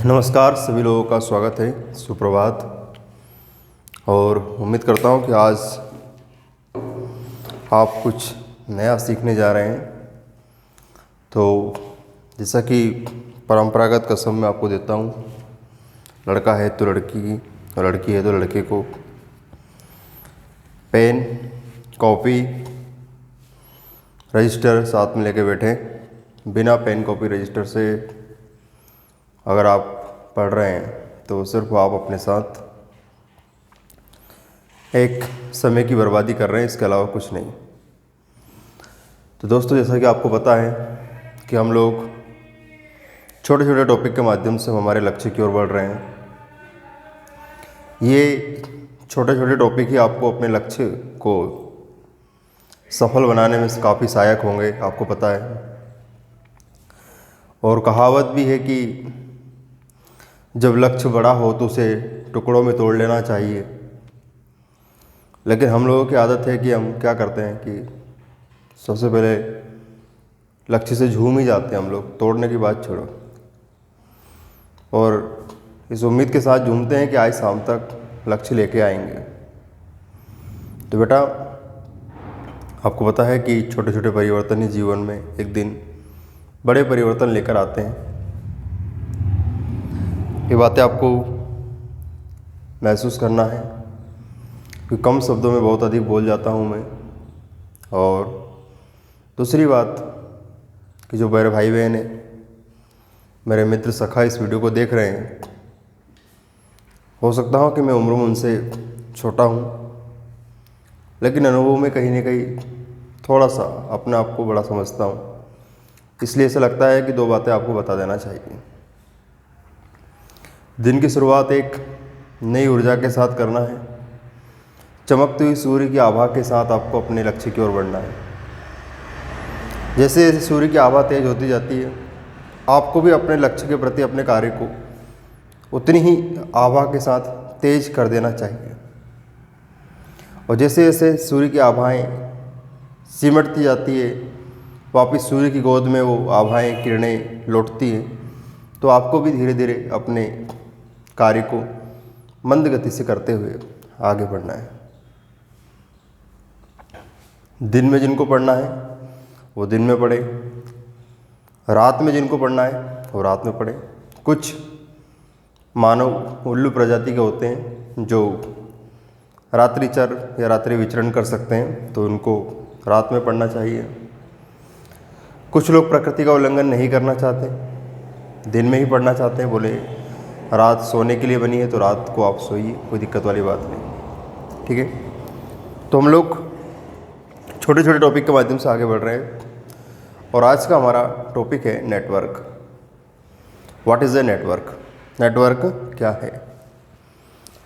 नमस्कार, सभी लोगों का स्वागत है। सुप्रभात। और उम्मीद करता हूँ कि आज आप कुछ नया सीखने जा रहे हैं। तो जैसा कि परंपरागत कसम मैं आपको देता हूँ, लड़का है तो लड़की और लड़की है तो लड़के को पेन, कॉपी, रजिस्टर साथ में लेके बैठें। बिना पेन, कॉपी, रजिस्टर से अगर आप पढ़ रहे हैं तो सिर्फ आप अपने साथ एक समय की बर्बादी कर रहे हैं, इसके अलावा कुछ नहीं। तो दोस्तों, जैसा कि आपको पता है कि हम लोग छोटे छोटे टॉपिक के माध्यम से हमारे लक्ष्य की ओर बढ़ रहे हैं। ये छोटे छोटे टॉपिक ही आपको अपने लक्ष्य को सफल बनाने में काफ़ी सहायक होंगे, आपको पता है। और कहावत भी है कि जब लक्ष्य बड़ा हो तो उसे टुकड़ों में तोड़ लेना चाहिए। लेकिन हम लोगों की आदत है कि हम क्या करते हैं कि सबसे पहले लक्ष्य से झूम ही जाते हैं हम लोग, तोड़ने की बात छोड़ो। और इस उम्मीद के साथ झूमते हैं कि आज शाम तक लक्ष्य लेके आएंगे। तो बेटा, आपको पता है कि छोटे छोटे परिवर्तन ही जीवन में एक दिन बड़े परिवर्तन लेकर आते हैं। ये बातें आपको महसूस करना है कि कम शब्दों में बहुत अधिक बोल जाता हूँ मैं। और दूसरी बात कि जो मेरे भाई बहन हैं, मेरे मित्र सखा इस वीडियो को देख रहे हैं, हो सकता हो कि मैं उम्र में उनसे छोटा हूँ, लेकिन अनुभव में कहीं ना कहीं थोड़ा सा अपने आप को बड़ा समझता हूँ। इसलिए ऐसा लगता है कि दो बातें आपको बता देना चाहिए। दिन की शुरुआत एक नई ऊर्जा के साथ करना है। चमकती हुई सूर्य की आभा के साथ आपको अपने लक्ष्य की ओर बढ़ना है। जैसे जैसे सूर्य की आभा तेज होती जाती है, आपको भी अपने लक्ष्य के प्रति अपने कार्य को उतनी ही आभा के साथ तेज कर देना चाहिए। और जैसे जैसे सूर्य की आभाएं सिमटती जाती है, वापस सूर्य की गोद में वो आभाएं, किरणें लौटती हैं, तो आपको भी धीरे धीरे अपने कार्य को मंद गति से करते हुए आगे बढ़ना है। दिन में जिनको पढ़ना है वो दिन में पढ़े, रात में जिनको पढ़ना है वो रात में पढ़े। कुछ मानव उल्लू प्रजाति के होते हैं जो रात्रिचर या रात्रि विचरण कर सकते हैं, तो उनको रात में पढ़ना चाहिए। कुछ लोग प्रकृति का उल्लंघन नहीं करना चाहते, दिन में ही पढ़ना चाहते हैं। बोले रात सोने के लिए बनी है तो रात को आप सोइए, कोई दिक्कत वाली बात नहीं, ठीक है। तो हम लोग छोटे छोटे टॉपिक के माध्यम से आगे बढ़ रहे हैं। और आज का हमारा टॉपिक है network. What is the network? Network क्या है?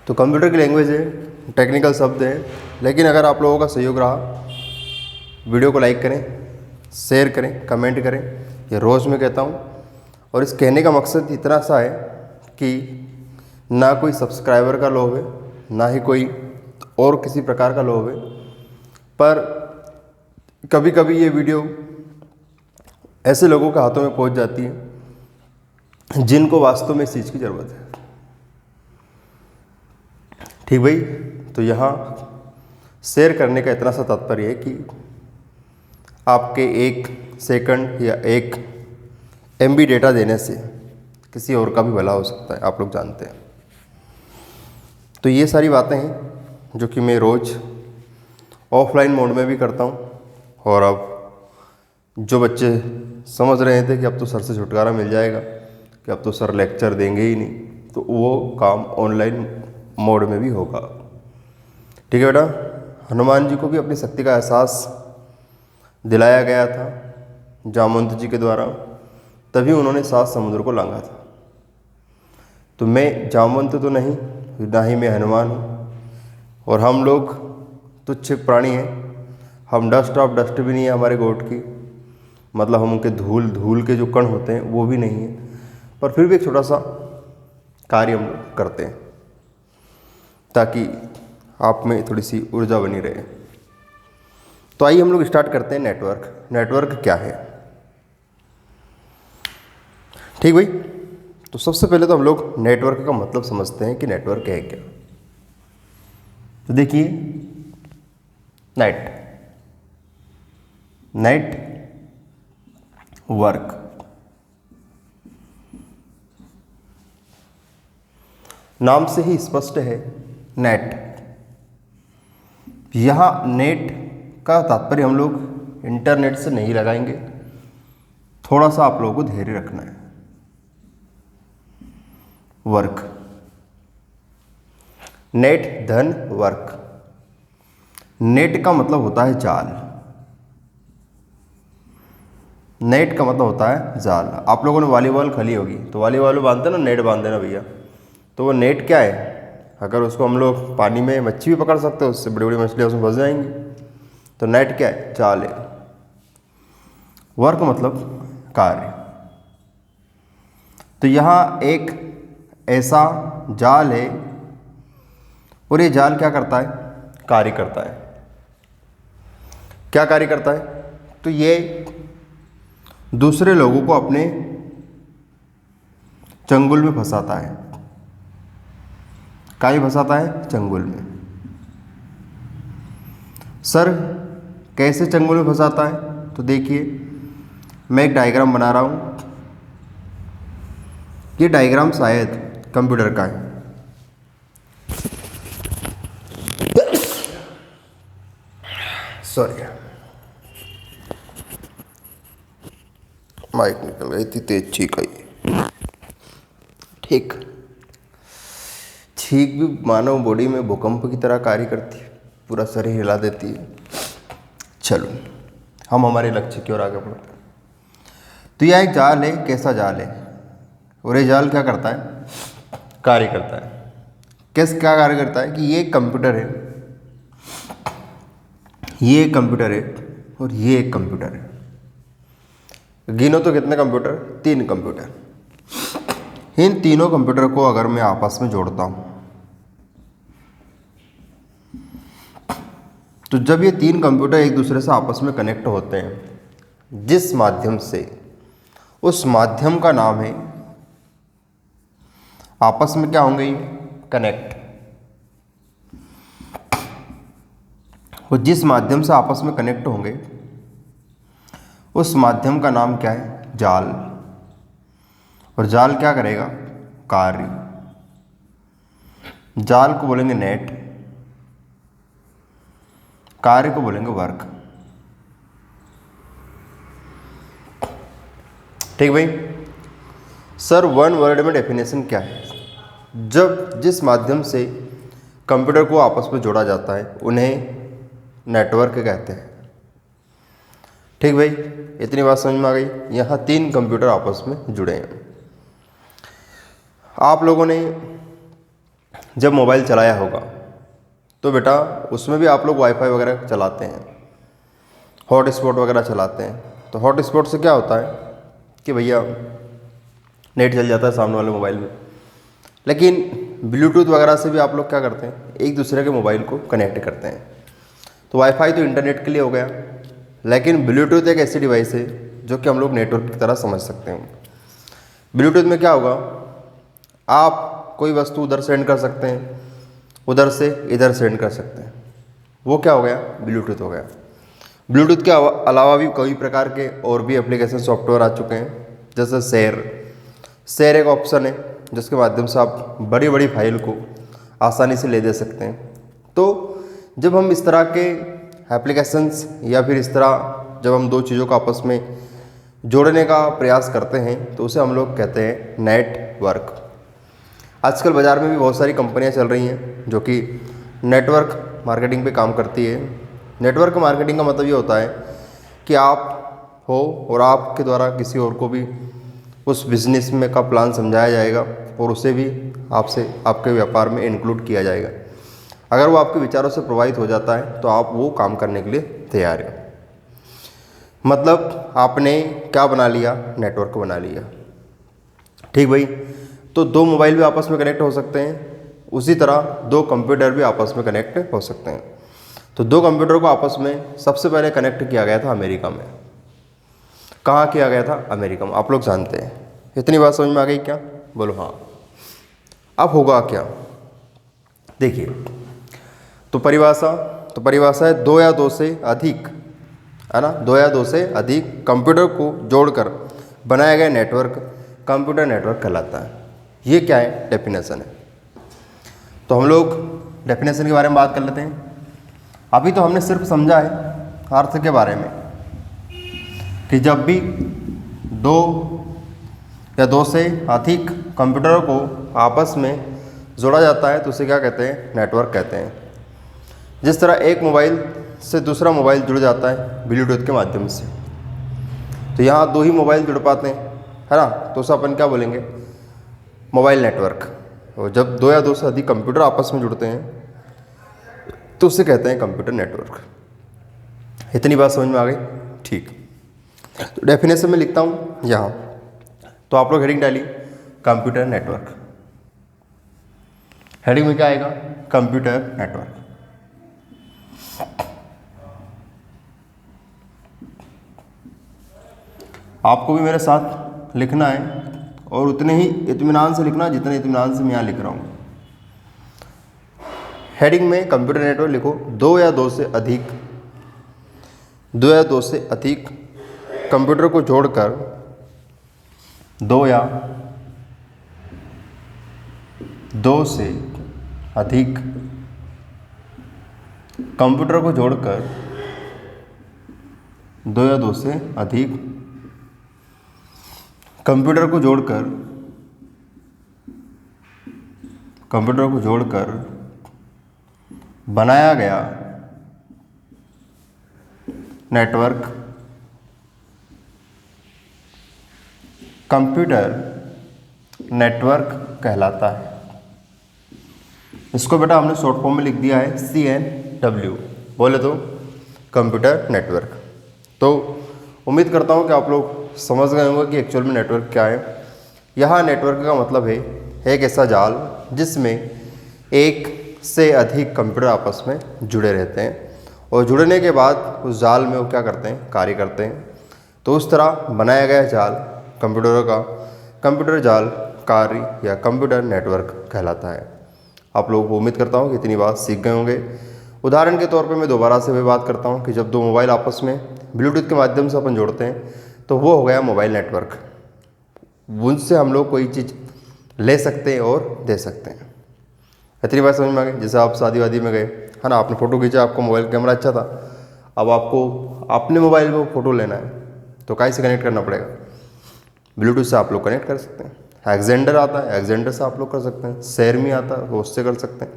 तो कंप्यूटर की लैंग्वेज है, टेक्निकल शब्द है, लेकिन अगर आप लोगों का सहयोग रहा, वीडियो को लाइक करें, शेयर करें, कमेंट करें। ये रोज़ मैं कहता हूँ। और इस कहने का मकसद इतना सा है कि ना कोई सब्सक्राइबर का लोभ है, ना ही कोई और किसी प्रकार का लोभ है, पर कभी कभी ये वीडियो ऐसे लोगों के हाथों में पहुंच जाती है जिनको वास्तव में इस चीज़ की ज़रूरत है। ठीक भाई? तो यहाँ शेयर करने का इतना सा तात्पर्य है कि आपके 1 सेकंड या 1 MB डेटा देने से किसी और का भी भला हो सकता है, आप लोग जानते हैं। तो ये सारी बातें हैं जो कि मैं रोज़ ऑफलाइन मोड में भी करता हूँ। और अब जो बच्चे समझ रहे थे कि अब तो सर से छुटकारा मिल जाएगा, कि अब तो सर लेक्चर देंगे ही नहीं, तो वो काम ऑनलाइन मोड में भी होगा। ठीक है बेटा? हनुमान जी को भी अपनी शक्ति का एहसास दिलाया गया था जामवंत जी के द्वारा, तभी उन्होंने 7 समुद्र को लांघा था। तो मैं जामवंत तो नहीं, ना ही मैं हनुमान हूँ, और हम लोग तुच्छ प्राणी हैं। हम डस्ट ऑफ डस्ट भी नहीं है हमारे गॉड की, मतलब हम उनके धूल के जो कण होते हैं वो भी नहीं है, पर फिर भी एक छोटा सा कार्य हम लोग करते हैं ताकि आप में थोड़ी सी ऊर्जा बनी रहे। तो आइए हम लोग स्टार्ट करते हैं। नेटवर्क क्या है? ठीक भाई? तो सबसे पहले तो हम लोग नेटवर्क का मतलब समझते हैं कि नेटवर्क है क्या। तो देखिए, नेटवर्क नाम से ही स्पष्ट है, नेट। यहाँ नेट का तात्पर्य हम लोग इंटरनेट से नहीं लगाएंगे, थोड़ा सा आप लोगों को धैर्य रखना है। वर्क, नेट धन वर्क। नेट का मतलब होता है जाल। नेट का मतलब होता है जाल। आप लोगों ने वॉलीबॉल खेली होगी, तो वॉलीबॉल में बांधते ना, नेट बांध देना भैया। तो वो नेट क्या है? अगर उसको हम लोग पानी में मच्छी भी पकड़ सकते हैं, उससे बड़ी बड़ी मछलियाँ उसमें फंस जाएंगी। तो नेट क्या है? जाल है। वर्क मतलब कार्य। तो यहाँ एक ऐसा जाल है और ये जाल क्या करता है? कार्य करता है। क्या कार्य करता है? तो ये दूसरे लोगों को अपने चंगुल में फंसाता है। काहे फंसाता है? चंगुल में। सर कैसे चंगुल में फंसाता है? तो देखिए, मैं एक डायग्राम बना रहा हूं। ये डायग्राम शायद कंप्यूटर का है। सॉरी, माइक निकल गई थी, तेज छींक आई। ठीक, छींक भी मानव बॉडी में भूकंप की तरह कार्य करती है, पूरा शरीर हिला देती है। चलो हम हमारे लक्ष्य की ओर आगे बढ़ते हैं। तो यह एक जाल है। कैसा जाल है? और ये जाल क्या करता है? कार्य करता है। क्या कार्य करता है? कि ये एक कंप्यूटर है, ये एक कंप्यूटर है और ये एक कंप्यूटर है। गिनो तो कितने कंप्यूटर? 3 कंप्यूटर। इन तीनों कंप्यूटर को अगर मैं आपस में जोड़ता हूं, तो जब ये 3 कंप्यूटर एक दूसरे से आपस में कनेक्ट होते हैं, जिस माध्यम से, उस माध्यम का नाम है, आपस में क्या होंगे? कनेक्ट। और जिस माध्यम से आपस में कनेक्ट होंगे, उस माध्यम का नाम क्या है? जाल। और जाल क्या करेगा? कार्य। जाल को बोलेंगे नेट, कार्य को बोलेंगे वर्क। ठीक भाई? सर वन वर्ड में डेफिनेशन क्या है? जब जिस माध्यम से कंप्यूटर को आपस में जोड़ा जाता है, उन्हें नेटवर्क कहते हैं। ठीक भाई, इतनी बात समझ में आ गई। यहाँ 3 कंप्यूटर आपस में जुड़े हैं। आप लोगों ने जब मोबाइल चलाया होगा, तो बेटा उसमें भी आप लोग वाईफाई वगैरह चलाते हैं, हॉटस्पॉट वगैरह चलाते हैं। तो हॉटस्पॉट से क्या होता है कि भैया नेट चल जाता है सामने वाले मोबाइल में। लेकिन ब्लूटूथ वगैरह से भी आप लोग क्या करते हैं? एक दूसरे के मोबाइल को कनेक्ट करते हैं। तो वाईफाई तो इंटरनेट के लिए हो गया, लेकिन ब्लूटूथ एक ऐसी डिवाइस है जो कि हम लोग नेटवर्क की तरह समझ सकते हैं। ब्लूटूथ में क्या होगा? आप कोई वस्तु उधर सेंड कर सकते हैं, उधर से इधर सेंड कर सकते हैं। वो क्या हो गया? ब्लूटूथ हो गया। ब्लूटूथ के अलावा भी कई प्रकार के और भी एप्लीकेशन सॉफ्टवेयर आ चुके हैं, जैसे शेयर एक ऑप्शन है जिसके माध्यम से आप बड़ी बड़ी फाइल को आसानी से ले दे सकते हैं। तो जब हम इस तरह के एप्लीकेशंस या फिर इस तरह जब हम 2 चीज़ों को आपस में जोड़ने का प्रयास करते हैं, तो उसे हम लोग कहते हैं नेटवर्क। आजकल बाज़ार में भी बहुत सारी कंपनियां चल रही हैं जो कि नेटवर्क मार्केटिंग पे काम करती है। नेटवर्क मार्केटिंग का मतलब ये होता है कि आप हो और आपके द्वारा किसी और को भी उस बिज़नेस में का प्लान समझाया जाएगा और उसे भी आपसे आपके व्यापार में इंक्लूड किया जाएगा। अगर वो आपके विचारों से प्रभावित हो जाता है तो आप वो काम करने के लिए तैयार हैं। मतलब आपने क्या बना लिया? नेटवर्क बना लिया। ठीक भाई? तो 2 मोबाइल भी आपस में कनेक्ट हो सकते हैं, उसी तरह 2 कंप्यूटर भी आपस में कनेक्ट हो सकते हैं। तो 2 कंप्यूटर को आपस में सबसे पहले कनेक्ट किया गया था अमेरिका में। कहाँ किया गया था? अमेरिका में। आप लोग जानते हैं। इतनी बात समझ में आ गई क्या? बोलो हाँ। अब होगा क्या, देखिए, तो परिभाषा है 2 या 2 से अधिक, है ना, 2 या 2 से अधिक कंप्यूटर को जोड़कर बनाया गया नेटवर्क कंप्यूटर नेटवर्क कहलाता है। ये क्या है, डेफिनेशन है। तो हम लोग डेफिनेशन के बारे में बात कर लेते हैं। अभी तो हमने सिर्फ समझा है अर्थ के बारे में कि जब भी 2 या 2 से अधिक कंप्यूटरों को आपस में जोड़ा जाता है तो उसे क्या कहते हैं, नेटवर्क कहते हैं। जिस तरह एक मोबाइल से दूसरा मोबाइल जुड़ जाता है ब्लूटूथ के माध्यम से, तो यहाँ 2 ही मोबाइल जुड़ पाते हैं, है ना, तो उसे अपन क्या बोलेंगे, मोबाइल नेटवर्क। और जब 2 या 2 से अधिक कंप्यूटर आपस में जुड़ते हैं तो उसे कहते हैं कंप्यूटर नेटवर्क। इतनी बात समझ में आ गई, ठीक। तो डेफिनेशन में लिखता हूँ यहाँ, तो आप लोग हेडिंग डालिए कंप्यूटर नेटवर्क। हेडिंग में क्या आएगा, कंप्यूटर नेटवर्क। आपको भी मेरे साथ लिखना है और उतने ही इत्मीनान से लिखना जितने इत्मीनान से मैं यहाँ लिख रहा हूँ। हेडिंग में कंप्यूटर नेटवर्क लिखो, 2 या 2 से अधिक, 2 या 2 से अधिक कंप्यूटर को जोड़कर, 2 या 2 से अधिक कंप्यूटर को जोड़कर, 2 या 2 से अधिक कंप्यूटर को जोड़कर बनाया गया नेटवर्क कंप्यूटर नेटवर्क कहलाता है। इसको बेटा हमने शॉर्ट फॉर्म में लिख दिया है CNW, बोले तो कंप्यूटर नेटवर्क। तो उम्मीद करता हूँ कि आप लोग समझ गए होंगे कि एक्चुअल में नेटवर्क क्या है। यहाँ नेटवर्क का मतलब है एक ऐसा जाल जिसमें एक से अधिक कंप्यूटर आपस में जुड़े रहते हैं और जुड़ने के बाद उस जाल में वो क्या करते हैं, कार्य करते हैं। तो उस तरह बनाया गया जाल कंप्यूटरों का कंप्यूटर जाल कार्य या कंप्यूटर नेटवर्क कहलाता है। आप लोगों को उम्मीद करता हूँ कि इतनी बात सीख गए होंगे। उदाहरण के तौर पे मैं दोबारा से भी बात करता हूँ कि जब 2 मोबाइल आपस में ब्लूटूथ के माध्यम से अपन जोड़ते हैं तो वो हो गया मोबाइल नेटवर्क। उनसे हम लोग कोई चीज़ ले सकते हैं और दे सकते हैं। इतनी बात समझ में आ गई। जैसे आप शादी वादी में गए, है ना, आपने फ़ोटो खींचा, आपको मोबाइल कैमरा अच्छा था, अब आपको अपने मोबाइल में फ़ोटो लेना है तो काहे से कनेक्ट करना पड़ेगा, ब्लूटूथ से आप लोग कनेक्ट कर सकते हैं। एक्जेंडर आता है, एक्जेंडर से आप लोग कर सकते हैं। शेयरमी आता है, वो उससे कर सकते हैं।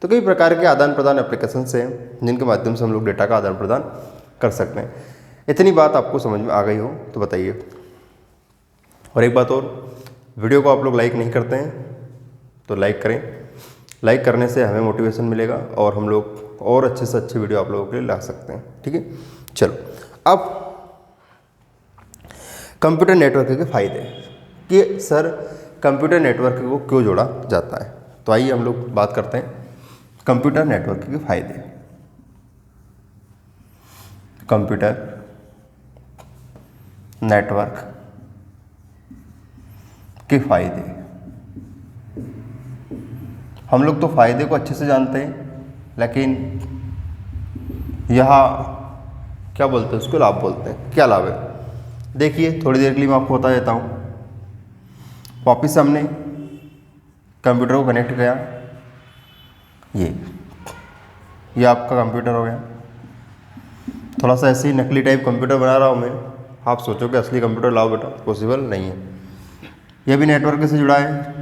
तो कई प्रकार के आदान प्रदान एप्लीकेशन से हैं जिनके माध्यम से हम लोग डेटा का आदान प्रदान कर सकते हैं। इतनी बात आपको समझ में आ गई हो तो बताइए। और एक बात और, वीडियो को आप लोग लाइक नहीं करते हैं तो लाइक करें। लाइक करने से हमें मोटिवेशन मिलेगा और हम लोग और अच्छे से अच्छे वीडियो आप लोगों के लिए ला सकते हैं, ठीक है। चलो, अब कंप्यूटर नेटवर्क के फायदे कि सर कंप्यूटर नेटवर्क को क्यों जोड़ा जाता है, तो आइए हम लोग बात करते हैं कंप्यूटर नेटवर्क के फायदे। कंप्यूटर नेटवर्क के फायदे, हम लोग तो फायदे को अच्छे से जानते हैं, लेकिन यहाँ क्या बोलते हैं, उसको लाभ बोलते हैं। क्या लाभ है, देखिए थोड़ी देर के लिए मैं आपको बता देता हूँ। वापिस से हमने कंप्यूटर को कनेक्ट किया, ये आपका कंप्यूटर हो गया। थोड़ा सा ऐसे ही नकली टाइप कंप्यूटर बना रहा हूँ मैं, आप सोचो कि असली कंप्यूटर लाओ बेटा, पॉसिबल नहीं है। यह भी नेटवर्क से जुड़ा है,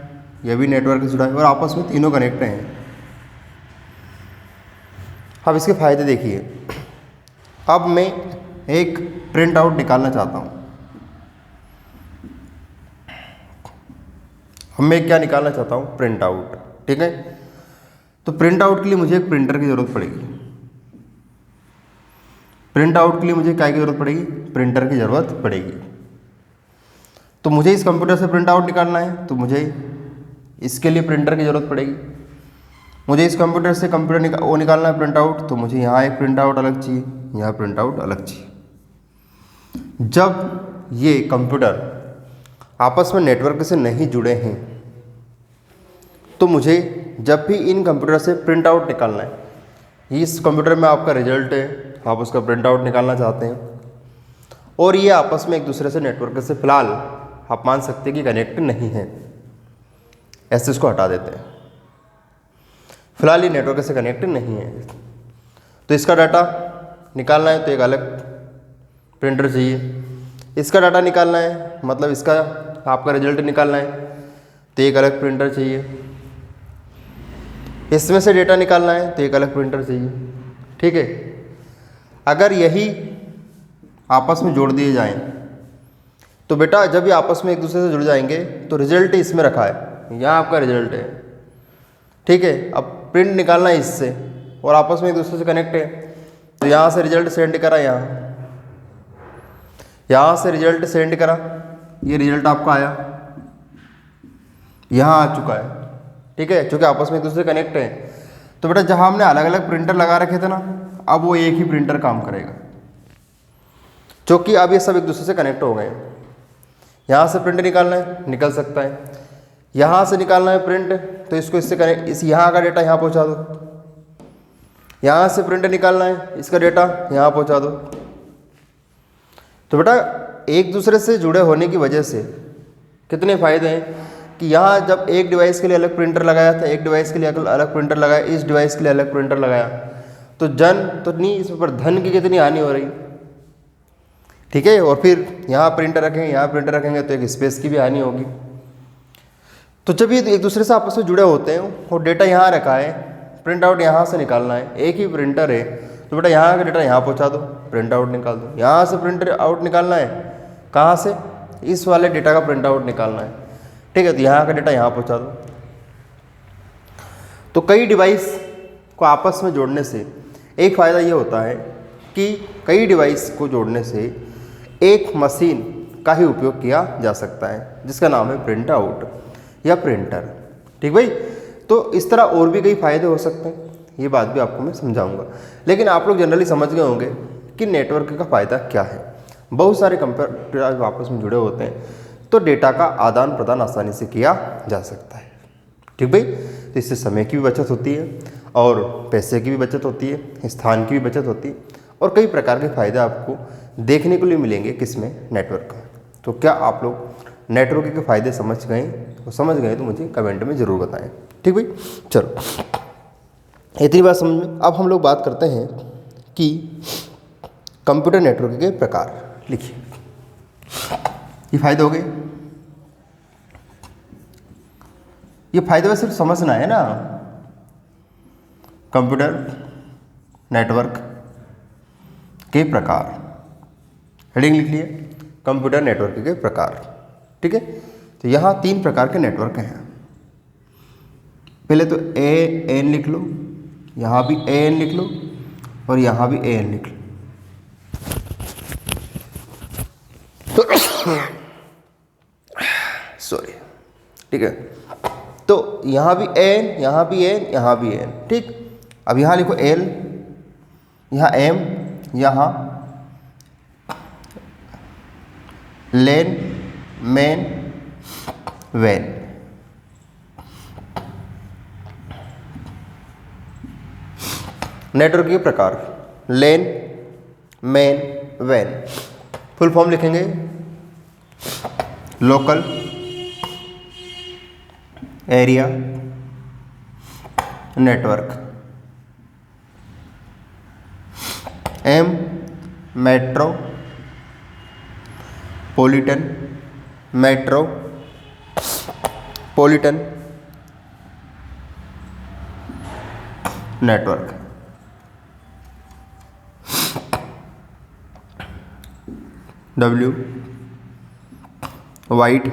यह भी नेटवर्क से जुड़ा है और आपस में तीनों कनेक्ट हैं। अब इसके फायदे देखिए। अब मैं एक प्रिंट आउट निकालना चाहता हूँ। अब मैं क्या निकालना चाहता हूँ, प्रिंट आउट, ठीक है। तो प्रिंट आउट के लिए मुझे एक प्रिंटर की ज़रूरत पड़ेगी। प्रिंट आउट के लिए मुझे क्या की ज़रूरत पड़ेगी, प्रिंटर की ज़रूरत पड़ेगी। तो मुझे इस कंप्यूटर से प्रिंट आउट निकालना है तो मुझे इसके लिए प्रिंटर की ज़रूरत पड़ेगी। मुझे इस कंप्यूटर से वो निकालना है प्रिंट आउट, तो मुझे यहाँ एक प्रिंट आउट अलग चाहिए, यहाँ प्रिंट आउट अलग चाहिए। जब ये कंप्यूटर आपस में नेटवर्क से नहीं जुड़े हैं तो मुझे जब भी इन कंप्यूटर से प्रिंट आउट निकालना है, इस कंप्यूटर में आपका रिजल्ट है, आप उसका प्रिंट आउट निकालना चाहते हैं और ये आपस में एक दूसरे से नेटवर्क से फिलहाल आप मान सकते हैं कि कनेक्ट नहीं है, ऐसे इसको हटा देते हैं। फिलहाल ये नेटवर्क से कनेक्ट नहीं है, तो इसका डाटा निकालना है तो एक अलग प्रिंटर चाहिए। इसका डाटा निकालना है, मतलब इसका आपका रिजल्ट निकालना है तो एक अलग प्रिंटर चाहिए। इसमें से डेटा निकालना है तो एक अलग प्रिंटर चाहिए। ठीक है, अगर यही आपस में जोड़ दिए जाएं तो बेटा जब ये आपस में एक दूसरे से जुड़ जाएंगे तो रिजल्ट इसमें रखा है, यहाँ आपका रिजल्ट है। ठीक है, अब प्रिंट निकालना है इससे और आपस में एक दूसरे से कनेक्ट है, तो यहाँ से रिजल्ट सेंड करा, यहाँ से रिजल्ट सेंड करा, ये रिजल्ट आपका आया, यहाँ आ चुका है। ठीक है, क्योंकि आपस में एक दूसरे से कनेक्ट है। तो बेटा जहाँ हमने अलग अलग प्रिंटर लगा रखे थे ना, अब वो एक ही प्रिंटर काम करेगा, क्योंकि अब ये सब एक दूसरे से कनेक्ट हो गए। यहाँ से प्रिंट निकालना है, निकल सकता है, यहाँ से निकालना है प्रिंट, तो इसको इससे कनेक्ट, इस यहाँ का डेटा यहाँ पहुँचा दो, यहाँ से प्रिंट निकालना है, इसका डेटा यहाँ पहुँचा दो। तो बेटा एक दूसरे से जुड़े होने की वजह से कितने फ़ायदे हैं कि यहाँ जब एक डिवाइस के लिए अलग प्रिंटर लगाया था, एक डिवाइस के लिए अलग प्रिंटर लगाया, इस डिवाइस के लिए अलग प्रिंटर लगाया, तो नहीं इस पर धन की कितनी हानि हो रही। ठीक है, और फिर यहाँ प्रिंटर रखेंगे, यहाँ प्रिंटर रखेंगे तो एक स्पेस की भी हानि होगी। तो जब ये एक दूसरे से आपस में जुड़े होते हैं और डेटा यहाँ रखा है, प्रिंट आउट यहाँ से निकालना है, एक ही प्रिंटर है, तो बेटा यहाँ का डेटा यहाँ पहुँचा दो, प्रिंट आउट निकाल दो। यहाँ से प्रिंट आउट निकालना है, कहाँ से, इस वाले डेटा का प्रिंट आउट निकालना है। ठीक है, तो यहाँ का डेटा यहाँ पहुँचा दो। तो कई डिवाइस को आपस में जोड़ने से एक फ़ायदा ये होता है कि कई डिवाइस को जोड़ने से एक मशीन का ही उपयोग किया जा सकता है, जिसका नाम है प्रिंट आउट या प्रिंटर। ठीक भाई, तो इस तरह और भी कई फ़ायदे हो सकते हैं, ये बात भी आपको मैं समझाऊंगा। लेकिन आप लोग जनरली समझ गए होंगे कि नेटवर्क का फ़ायदा क्या है। बहुत सारे कंप्यूटर आपस में जुड़े होते हैं तो डेटा का आदान प्रदान आसानी से किया जा सकता है। ठीक भाई, तो इससे समय की भी बचत होती है और पैसे की भी बचत होती है, स्थान की भी बचत होती है और कई प्रकार के फ़ायदे आपको देखने को लिए मिलेंगे किसमें, नेटवर्क में। तो क्या आप लोग नेटवर्क के फ़ायदे समझ गए? तो समझ गए तो मुझे कमेंट में ज़रूर बताएं। ठीक भाई, चलो इतनी बात समझ में। अब हम लोग बात करते हैं कि कंप्यूटर नेटवर्क के प्रकार। लिखिए, ये फ़ायदे हो गए। ये फ़ायदे में सिर्फ समझना है ना, कंप्यूटर नेटवर्क के प्रकार। हेडिंग लिख लिए, कंप्यूटर नेटवर्क के प्रकार। ठीक है, तो यहाँ 3 प्रकार के नेटवर्क हैं। पहले तो AN लिख लो, यहाँ भी AN लिख लो और यहाँ भी AN लिख लो। सॉरी, ठीक है, तो यहाँ भी AN, यहाँ भी AN, यहाँ भी AN। ठीक, अब यहाँ लिखो L, यहाँ M, यहाँ LAN, MAN, WAN। नेटवर्क के प्रकार, LAN, MAN, WAN। Full form लिखेंगे, local area network. M metropolitan, metropolitan network. W wide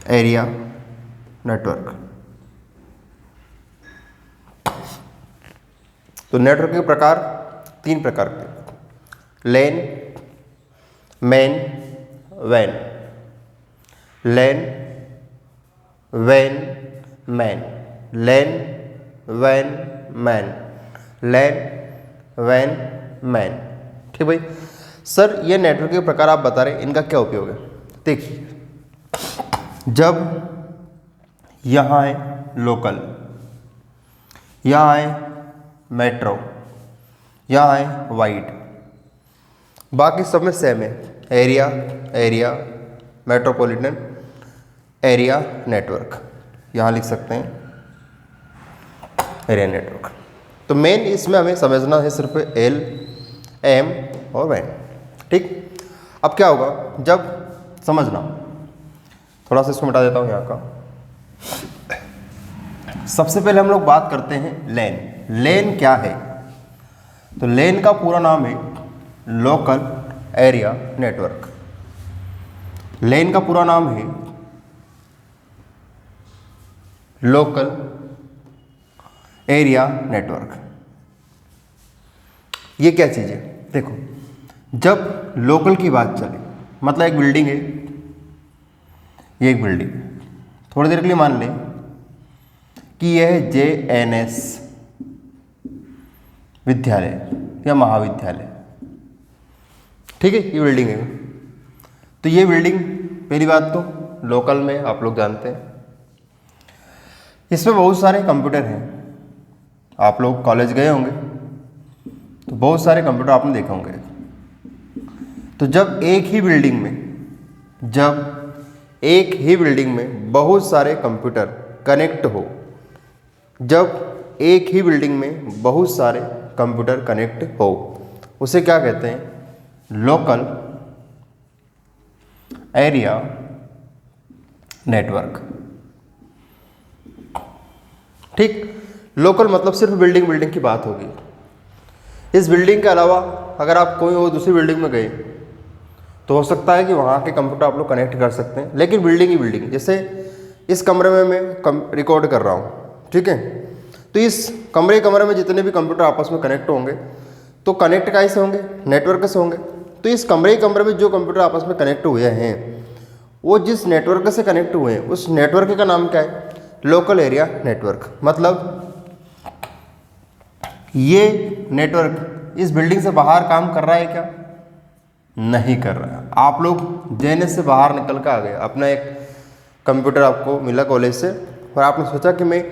area network. तो नेटवर्क के प्रकार 3 प्रकार के, LAN, MAN, WAN। LAN, WAN, MAN, LAN, WAN, MAN, LAN, WAN, MAN। ठीक भाई, sir ये network के प्रकार आप बता रहे हैं, इनका क्या उपयोग है? देखिए, जब यहाँ है लोकल, यहाँ है मेट्रो, यहाँ है वाइड, बाकी सब में सेम है। Area, area metropolitan, area network, यहाँ लिख सकते हैं एरिया नेटवर्क। तो मेन इसमें हमें समझना है सिर्फ एल, एम और वैन। ठीक, अब क्या होगा जब समझना, थोड़ा सा इसको मिटा देता हूँ यहाँ का। सबसे पहले हम लोग बात करते हैं लैन। लैन क्या है? तो लैन का पूरा नाम है लोकल एरिया नेटवर्क। लैन का पूरा नाम है लोकल एरिया नेटवर्क। ये क्या चीज़ है? देखो, जब लोकल की बात चले, मतलब एक बिल्डिंग है, ये एक बिल्डिंग, थोड़ी देर के लिए मान लें कि यह है JNS विद्यालय या महाविद्यालय। ठीक है, ये बिल्डिंग है। तो ये बिल्डिंग, पहली बात तो लोकल में आप लोग जानते हैं, इसमें बहुत सारे कंप्यूटर हैं। आप लोग कॉलेज गए होंगे तो बहुत सारे कंप्यूटर आपने देखे होंगे। तो जब एक ही बिल्डिंग में बहुत सारे कंप्यूटर कनेक्ट हो, जब एक ही बिल्डिंग में बहुत सारे कंप्यूटर कनेक्ट हो, उसे क्या कहते हैं? Local area network. ठीक, लोकल मतलब सिर्फ बिल्डिंग की बात होगी। इस बिल्डिंग के अलावा अगर आप कोई और दूसरी बिल्डिंग में गए तो हो सकता है कि वहाँ के कंप्यूटर आप लोग कनेक्ट कर सकते हैं, लेकिन बिल्डिंग ही बिल्डिंग। जैसे इस कमरे में मैं रिकॉर्ड कर रहा हूँ, ठीक है, तो इस कमरे में जितने भी कंप्यूटर आपस में कनेक्ट होंगे तो कनेक्ट कैसे होंगे? नेटवर्क से होंगे। तो इस कमरे में जो कंप्यूटर आपस में कनेक्ट हुए हैं, वो जिस नेटवर्क से कनेक्ट हुए हैं उस नेटवर्क का नाम क्या है? Local area network. मतलब ये नेटवर्क इस बिल्डिंग से बाहर काम कर रहा है क्या? नहीं कर रहा है। आप लोग JNS से बाहर निकल कर आ गए, अपना एक कंप्यूटर आपको मिला कॉलेज से, और आपने सोचा कि मैं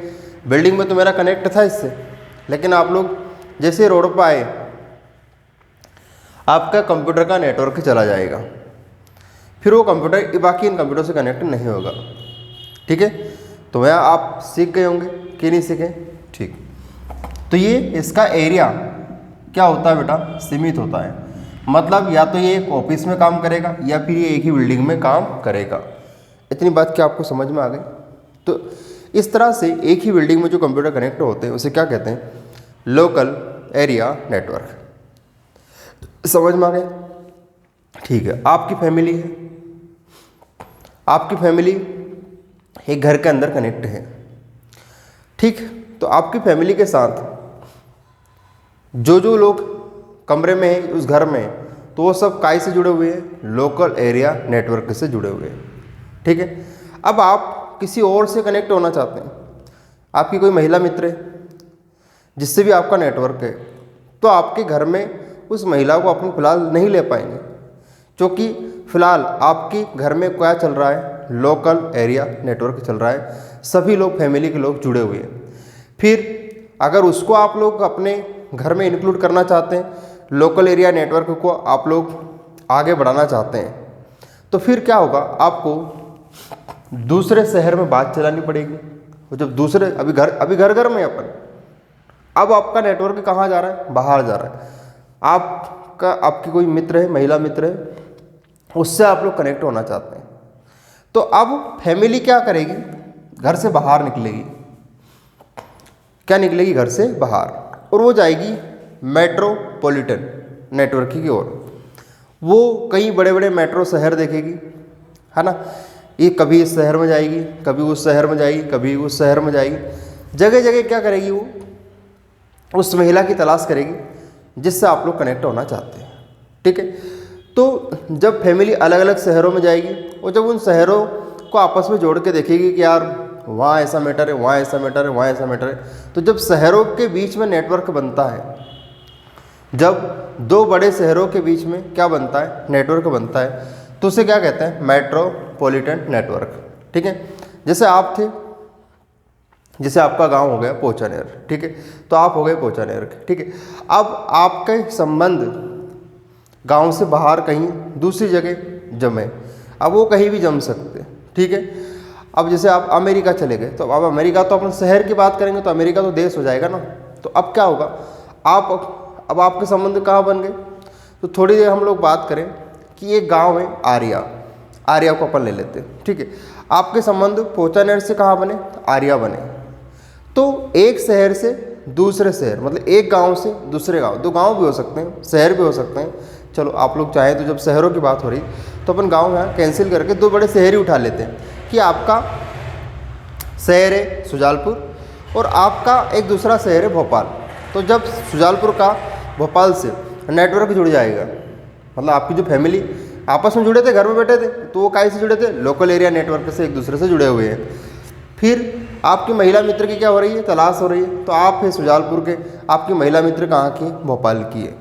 बिल्डिंग में तो मेरा कनेक्ट था इससे, लेकिन आप लोग जैसे रोड पर आए, आपका कंप्यूटर का नेटवर्क चला जाएगा, फिर वो कंप्यूटर बाकी इन कंप्यूटर से कनेक्ट नहीं होगा। ठीक है, तो वह आप सीख गए होंगे कि नहीं सीखे? ठीक, तो ये इसका एरिया क्या होता है बेटा? सीमित होता है। मतलब या तो ये एक ऑफिस में काम करेगा या फिर ये एक ही बिल्डिंग में काम करेगा। इतनी बात क्या आपको समझ में आ गई? तो इस तरह से एक ही बिल्डिंग में जो कंप्यूटर कनेक्ट होते हैं उसे क्या कहते हैं? Local area network. समझ में आ गया? ठीक है, आपकी फैमिली है, आपकी फैमिली एक घर के अंदर कनेक्ट है। ठीक, तो आपकी फैमिली के साथ जो लोग कमरे में हैं उस घर में, तो वो सब काय से जुड़े हुए हैं? लोकल एरिया नेटवर्क से जुड़े हुए हैं। ठीक है, अब आप किसी और से कनेक्ट होना चाहते हैं, आपकी कोई महिला मित्र है जिससे भी आपका नेटवर्क है, तो आपके घर में उस महिला को अपन फिलहाल नहीं ले पाएंगे, क्योंकि फिलहाल आपके घर में क्या चल रहा है? लोकल एरिया नेटवर्क चल रहा है, सभी लोग फैमिली के लोग जुड़े हुए हैं। फिर अगर उसको आप लोग अपने घर में इंक्लूड करना चाहते हैं, लोकल एरिया नेटवर्क को आप लोग आगे बढ़ाना चाहते हैं, तो फिर क्या होगा? आपको दूसरे शहर में बात चलानी पड़ेगी। और जब दूसरे अभी घर में अपन, अब आपका नेटवर्क कहाँ जा रहा है? बाहर जा रहा है। आपकी कोई मित्र है, महिला मित्र है, उससे आप लोग कनेक्ट होना चाहते हैं, तो अब फैमिली क्या करेगी? घर से बाहर निकलेगी। क्या निकलेगी? घर से बाहर, और वो जाएगी मेट्रोपॉलिटन नेटवर्क की ओर। वो कई बड़े बड़े मेट्रो शहर देखेगी, है ना। ये कभी इस शहर में जाएगी, कभी उस शहर में जाएगी, कभी उस शहर में जाएगी। जगह जगह क्या करेगी? वो उस महिला की तलाश करेगी जिससे आप लोग कनेक्ट होना चाहते हैं। ठीक है, तो जब फैमिली अलग अलग शहरों में जाएगी और जब उन शहरों को आपस में जोड़ के देखेगी कि यार वहाँ ऐसा मैटर है, वहाँ ऐसा मैटर है, वहाँ ऐसा मैटर है, तो जब शहरों के बीच में नेटवर्क बनता है, जब दो बड़े शहरों के बीच में क्या बनता है? नेटवर्क बनता है, तो उसे क्या कहते हैं? Metropolitan network. ठीक है, जैसे आप थे जैसे आपका गांव हो गया पोचानेर, ठीक है, तो आप हो गए पोचानेर के, ठीक है। अब आपके संबंध गांव से बाहर कहीं दूसरी जगह जमे, अब वो कहीं भी जम सकते हैं, ठीक है। अब जैसे आप अमेरिका चले गए, तो अब अमेरिका तो अपन शहर की बात करेंगे तो अमेरिका तो देश हो जाएगा ना। तो अब क्या होगा, अब आपके संबंध कहाँ बन गए, तो थोड़ी देर हम लोग बात करें कि एक गांव है आर्या को अपन ले लेते हैं, ठीक है। आपके संबंध पोचानेर से कहाँ बने, आर्या बने। तो एक शहर से दूसरे शहर, मतलब एक गांव से दूसरे गांव, दो गांव भी हो सकते हैं, शहर भी हो सकते हैं। चलो आप लोग चाहें तो जब शहरों की बात हो रही तो अपन गांव यहाँ कैंसिल करके दो बड़े शहर ही उठा लेते हैं कि आपका शहर है सुजालपुर और आपका एक दूसरा शहर है भोपाल। तो जब सुजालपुर का भोपाल से नेटवर्क जुड़ जाएगा, मतलब आपकी जो फैमिली आपस में जुड़े थे, घर में बैठे थे, तो वो काहे से जुड़े थे, लोकल एरिया नेटवर्क से एक दूसरे से जुड़े हुए हैं। फिर आपकी महिला मित्र की क्या हो रही है, तलाश हो रही है, तो आप है सुजालपुर के, आपकी महिला मित्र कहाँ की, भोपाल की है।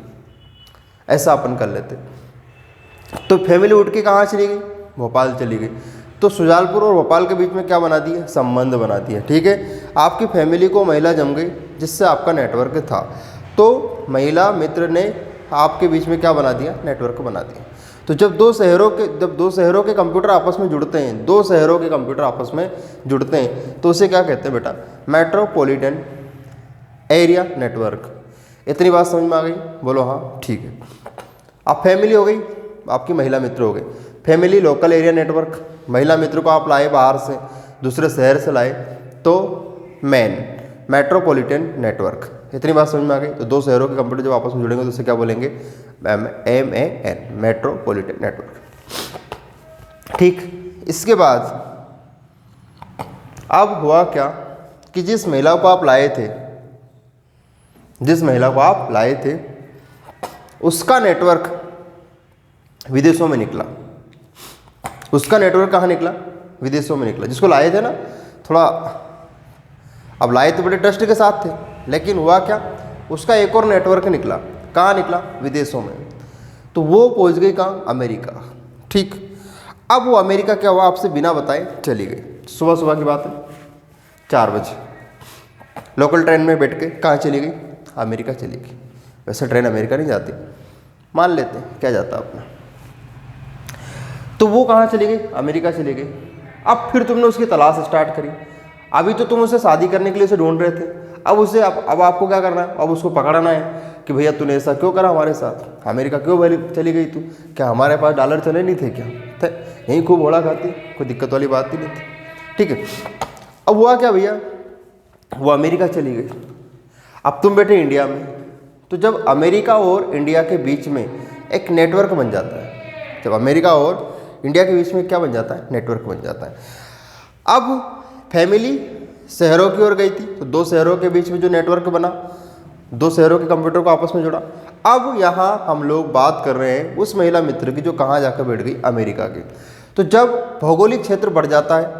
ऐसा अपन कर लेते। तो फैमिली उठ के कहाँ चली गई, भोपाल चली गई। तो सुजालपुर और भोपाल के बीच में क्या बना दिया, संबंध बना दिया, ठीक है। आपकी फैमिली को महिला जम गई जिससे आपका नेटवर्क था, तो महिला मित्र ने आपके बीच में क्या बना दिया, नेटवर्क बना दिया। तो जब दो शहरों के कंप्यूटर आपस में जुड़ते हैं, दो शहरों के कंप्यूटर आपस में जुड़ते हैं, तो उसे क्या कहते हैं बेटा, मेट्रोपॉलिटन एरिया नेटवर्क। इतनी बात समझ में आ गई, बोलो हाँ, ठीक है। अब फैमिली हो गई, आपकी महिला मित्र हो गए। फैमिली लोकल एरिया नेटवर्क, महिला मित्र को आप लाए बाहर से, दूसरे शहर से लाए, तो मेट्रोपॉलिटन नेटवर्क। इतनी बात समझ में आ गई। तो दो शहरों के कंप्यूटर जब आपस में जुड़ेंगे तो उसे क्या बोलेंगे, MAN, मेट्रोपॉलिटन नेटवर्क, ठीक। इसके बाद अब हुआ क्या कि जिस महिला को आप लाए थे उसका नेटवर्क विदेशों में निकला। उसका नेटवर्क कहाँ निकला, विदेशों में निकला। जिसको लाए थे ना, थोड़ा अब लाए तो बड़े ट्रस्ट के साथ थे, लेकिन हुआ क्या, उसका एक और नेटवर्क निकला। कहाँ निकला, विदेशों में। तो वो पहुंच गई कहाँ, अमेरिका, ठीक। अब वो अमेरिका क्या हुआ, आपसे बिना बताए चली गई। सुबह की बात है, 4 बजे लोकल ट्रेन में बैठ के कहाँ चली गई, अमेरिका चली गई। वैसे ट्रेन अमेरिका नहीं जाती, मान लेते हैं, क्या जाता अपना। तो वो कहाँ चली गई, अमेरिका चली गई। अब फिर तुमने उसकी तलाश स्टार्ट करी। अभी तो तुम उसे शादी करने के लिए उसे ढूंढ रहे थे, अब आपको क्या करना है, अब उसको पकड़ना है कि भैया तूने ऐसा क्यों करा हमारे साथ, अमेरिका क्यों चली गई तू, क्या हमारे पास डॉलर चले नहीं थे क्या, थे यहीं खूब घोड़ा खाती, कोई दिक्कत वाली बात ही नहीं थी, ठीक है। अब हुआ क्या भैया, वो अमेरिका चली गई। अब तुम बैठे इंडिया में, तो जब अमेरिका और इंडिया के बीच में एक नेटवर्क बन जाता है, जब अमेरिका और इंडिया के बीच में क्या बन जाता है, नेटवर्क बन जाता है। अब फैमिली शहरों की ओर गई थी, तो दो शहरों के बीच में जो नेटवर्क बना, दो शहरों के कंप्यूटर को आपस में जुड़ा। अब यहाँ हम लोग बात कर रहे हैं उस महिला मित्र की जो कहाँ जाकर बैठ गई, अमेरिका की। तो जब भौगोलिक क्षेत्र बढ़ जाता है,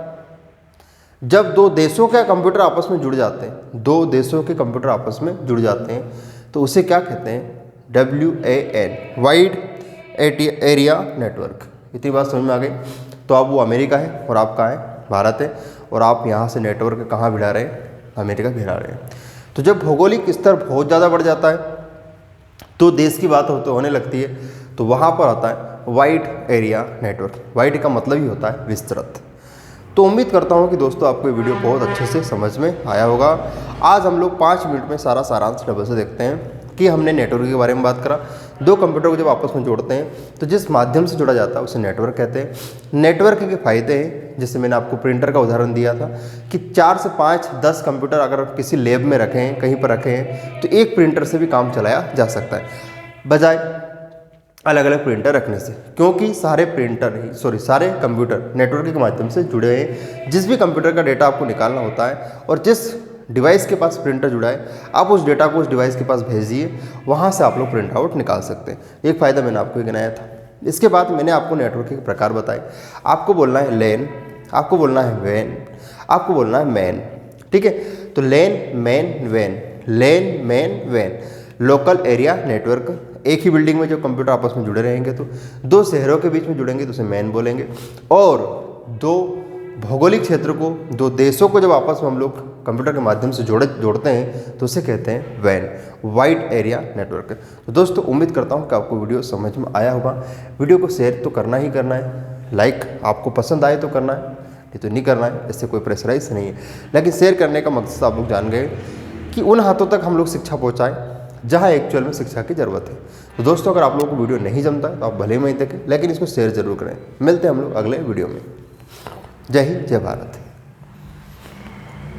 जब दो देशों के कंप्यूटर आपस में जुड़ जाते हैं, दो देशों के कंप्यूटर आपस में जुड़ जाते हैं, तो उसे क्या कहते हैं, WAN, वाइड एरिया नेटवर्क। इतनी बात समझ में आ गई। तो अब वो अमेरिका है और आप कहाँ है, भारत है, और आप यहाँ से नेटवर्क कहाँ भिड़ा रहे हैं, अमेरिका भिड़ा रहे हैं। तो जब भौगोलिक स्तर बहुत ज़्यादा बढ़ जाता है, तो देश की बात होने लगती है, तो वहाँ पर आता है वाइड एरिया नेटवर्क। वाइड का मतलब ही होता है विस्तृत। तो उम्मीद करता हूँ कि दोस्तों आपको ये वीडियो बहुत अच्छे से समझ में आया होगा। आज हम लोग 5 मिनट में सारा सारांश डबल से देखते हैं कि हमने नेटवर्क के बारे में बात करा। दो कंप्यूटर को जब आपस में जोड़ते हैं तो जिस माध्यम से जुड़ा जाता है उसे नेटवर्क कहते हैं। नेटवर्क के फायदे हैं, जैसे मैंने आपको प्रिंटर का उदाहरण दिया था कि 4 से 5, 10 कंप्यूटर अगर किसी लैब में रखे हैं, कहीं पर रखे हैं, तो एक प्रिंटर से भी काम चलाया जा सकता है, बजाय अलग अलग प्रिंटर रखने से। क्योंकि सारे कंप्यूटर नेटवर्क के माध्यम से जुड़े हैं। जिस भी कंप्यूटर का डेटा आपको निकालना होता है और जिस डिवाइस के पास प्रिंटर जुड़ा है, आप उस डेटा को उस डिवाइस के पास भेजिए, वहाँ से आप लोग प्रिंट आउट निकाल सकते हैं। एक फ़ायदा मैंने आपको गिनाया था। इसके बाद मैंने आपको नेटवर्क के प्रकार बताए। आपको बोलना है लैन, आपको बोलना है वैन, आपको बोलना है मैन, ठीक है। तो लैन, मैन, वैन, लैन, man, van, local area network. एक ही बिल्डिंग में जो कंप्यूटर आपस में जुड़े रहेंगे, तो दो शहरों के बीच में जुड़ेंगे तो उसे मैन बोलेंगे, और दो भौगोलिक क्षेत्र को, दो देशों को जब आपस में हम लोग कंप्यूटर के माध्यम से जोड़ते हैं तो उसे कहते हैं वैन, वाइड एरिया नेटवर्क। तो दोस्तों उम्मीद करता हूँ कि आपको वीडियो समझ में आया होगा। वीडियो को शेयर तो करना ही करना है, लाइक आपको पसंद आए तो करना है, नहीं तो नहीं करना है, इससे कोई प्रेशराइज नहीं है। लेकिन शेयर करने का मकसद आप लोग जान गए कि उन हाथों तक हम लोग शिक्षा पहुँचाएँ जहाँ एक्चुअल में शिक्षा की ज़रूरत है। तो दोस्तों अगर आप लोगों को वीडियो नहीं जमता है तो आप भले ही नहीं देखें, लेकिन इसको शेयर जरूर करें। मिलते हैं हम लोग अगले वीडियो में। जय हिंद, जय भारत।